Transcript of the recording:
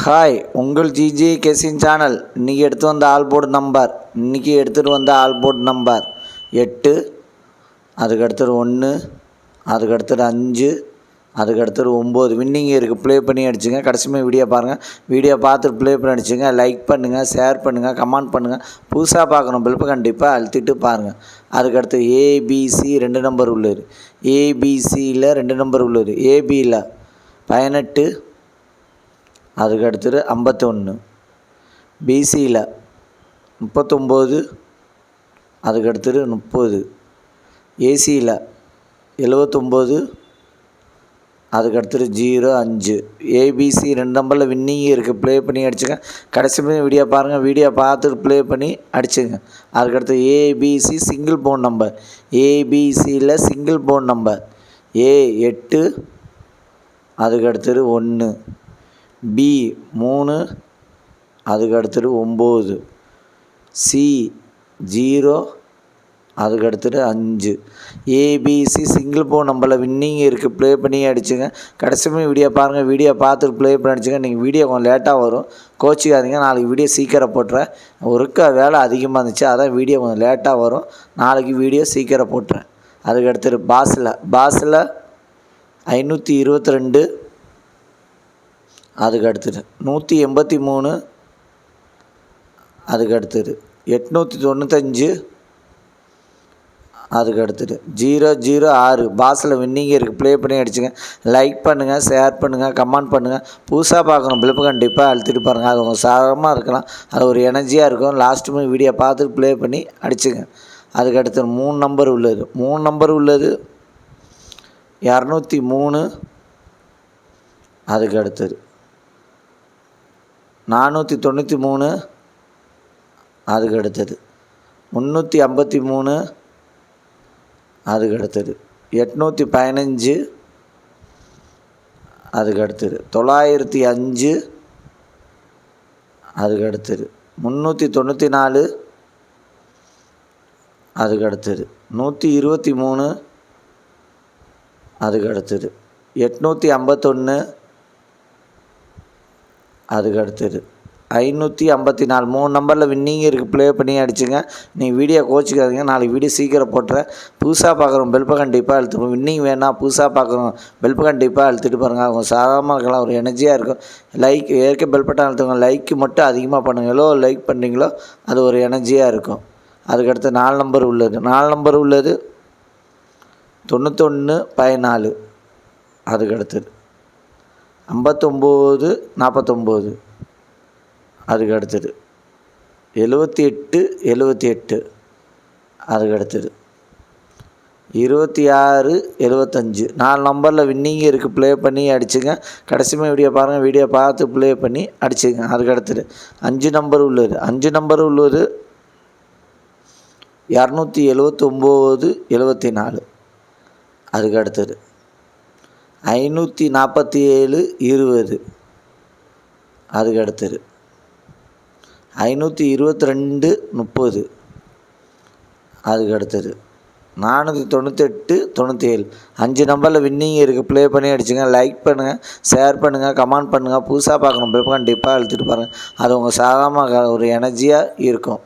Hi, உங்கள் GJ கேசின் channel. இன்றைக்கி எடுத்துகிட்டு வந்த ஆல்போர்ட் நம்பர் 8, அதுக்கடுத்தது 1, அதுக்கடுத்தது 5, அதுக்கடுத்தது 9 வின்னிங் இருக்குது. ப்ளே பண்ணி அடிச்சுங்க. கடைசியுமே வீடியோ பாருங்கள். வீடியோ பார்த்துட்டு ப்ளே பண்ணி அடிச்சுங்க. லைக் பண்ணுங்கள், ஷேர் பண்ணுங்கள், கமெண்ட் பண்ணுங்கள். புதுசாக பார்க்கணும் பெல்ப்பை கண்டிப்பாக அழுத்திட்டு பாருங்கள். அதுக்கடுத்து ஏபிசி 2 நம்பர் உள்ளது. ஏபிசியில் 2 நம்பர் உள்ளது. ஏபியில் 18, அதுக்கடுத்தது 51, பிசியில் 39, அதுக்கடுத்தது 30, ஏசியில் 79, அதுக்கடுத்தது 05. ஏபிசி 2 நம்பரில் வின்னிங் இருக்குது. ப்ளே பண்ணி அடிச்சுங்க. கடைசியுமே வீடியோ பாருங்கள். வீடியோ பார்த்துட்டு ப்ளே பண்ணி அடிச்சுங்க. அதுக்கடுத்து ஏபிசி சிங்கிள் போன் நம்பர். ஏபிசியில் சிங்கிள் போன் நம்பர் A8, அதுக்கடுத்தது 1, B3, அதுக்கடுத்தது 9, C0, அதுக்கடுத்தது 5. ஏபிசி சிங்கிள் போன் நம்பரில் வின்னிங் இருக்குது. ப்ளே பண்ணி அடிச்சுங்க. கடைசியுமே வீடியோ பாருங்கள். வீடியோ பார்த்துட்டு ப்ளே பண்ணி அடிச்சுங்க. நீங்கள் வீடியோ கொஞ்சம் லேட்டாக வரும், கோச்சிக்காதீங்க. நாளைக்கு வீடியோ சீக்கிரம் போட்டுறேன். ஒருக்க வேலை அதிகமாக இருந்துச்சு, அதான் வீடியோ கொஞ்சம் லேட்டாக வரும். நாளைக்கு வீடியோ சீக்கிரம் போட்டுறேன். அதுக்கடுத்தது பாஸில் 522, அதுக்கடுத்தது 183, அதுக்கடுத்தது 895, அதுக்கடுத்தது 006. பாஸில் வின்னிங் இருக்குது. ப்ளே பண்ணி அடிச்சுங்க. லைக் பண்ணுங்கள், ஷேர் பண்ணுங்கள், கமெண்ட் பண்ணுங்கள். புதுசாக பார்க்கணும் பிள்ளைப்பு கண்டிப்பாக அழுத்திட்டு பாருங்கள். அது உங்கள் சாதகமாக இருக்கலாம், அது ஒரு எனர்ஜியாக இருக்கும். லாஸ்ட்டு வீடியோ பார்த்துட்டு ப்ளே பண்ணி அடிச்சுங்க. அதுக்கடுத்து 3 நம்பர் உள்ளது. 3 நம்பர் உள்ளது 203, அதுக்கடுத்தது 493, அதுக்கடுத்தது 353, அதுக்கடுத்தது 815, அதுக்கடுத்தது 905, அதுக்கடுத்தது 394, அதுக்கடுத்தது 123, அதுக்கடுத்தது 851, அதுக்கடுத்தது 554. 3 நம்பரில் வின்னிங் இருக்குது. ப்ளே பண்ணி அடிச்சுங்க. நீங்கள் வீடியோ கோச்சிக்காதீங்க. நாளைக்கு வீடியோ சீக்கிரம் போட்டுறேன். புதுசாக பார்க்குறோம் பெல்ப்பை கண்டிப்பாக அழுத்துப்போம். வின்னிங் வேணால் புதுசாக பார்க்குறோம் பெல்ப்பை கண்டிப்பாக அழுத்திட்டு பாருங்கள். அவங்க சாதாரணமாக இருக்கலாம், ஒரு எனர்ஜியாக இருக்கும். லைக் ஏற்க பெல் பட்டன் அழுத்துங்க. லைக்கு மட்டும் அதிகமாக பண்ணுங்கள். எவ்வளோ லைக் பண்ணுறீங்களோ அது ஒரு எனர்ஜியாக இருக்கும். அதுக்கடுத்து 4 நம்பர் உள்ளது. 4 நம்பர் உள்ளது 9114, அதுக்கடுத்தது 5949, அதுக்கடுத்தது 7878, அதுக்கடுத்தது 2675. 4 நம்பரில் வின்னிங் இருக்குது. ப்ளே பண்ணி அடிச்சுங்க. கடைசியுமே வீடியோ பாருங்கள். வீடியோ பார்த்து ப்ளே பண்ணி அடிச்சுங்க. அதுக்கடுத்தது 5 நம்பர் உள்ளது. 5 நம்பர் உள்ளது 27974, அதுக்கடுத்தது 54720, அதுக்கடுத்தது 52230, அதுக்கடுத்தது 49897. 5 நம்பரில் வின்னிங் இருக்குது. ப்ளே பண்ணி அடிச்சுங்க. லைக் பண்ணுங்கள், ஷேர் பண்ணுங்கள், கமெண்ட் பண்ணுங்கள். புதுசாக பார்க்கணும் பெல் கண்டிப்பாக அழுத்திட்டு பாருங்கள். அது உங்கள் சாதாரணமாக ஒரு எனர்ஜியாக இருக்கும்.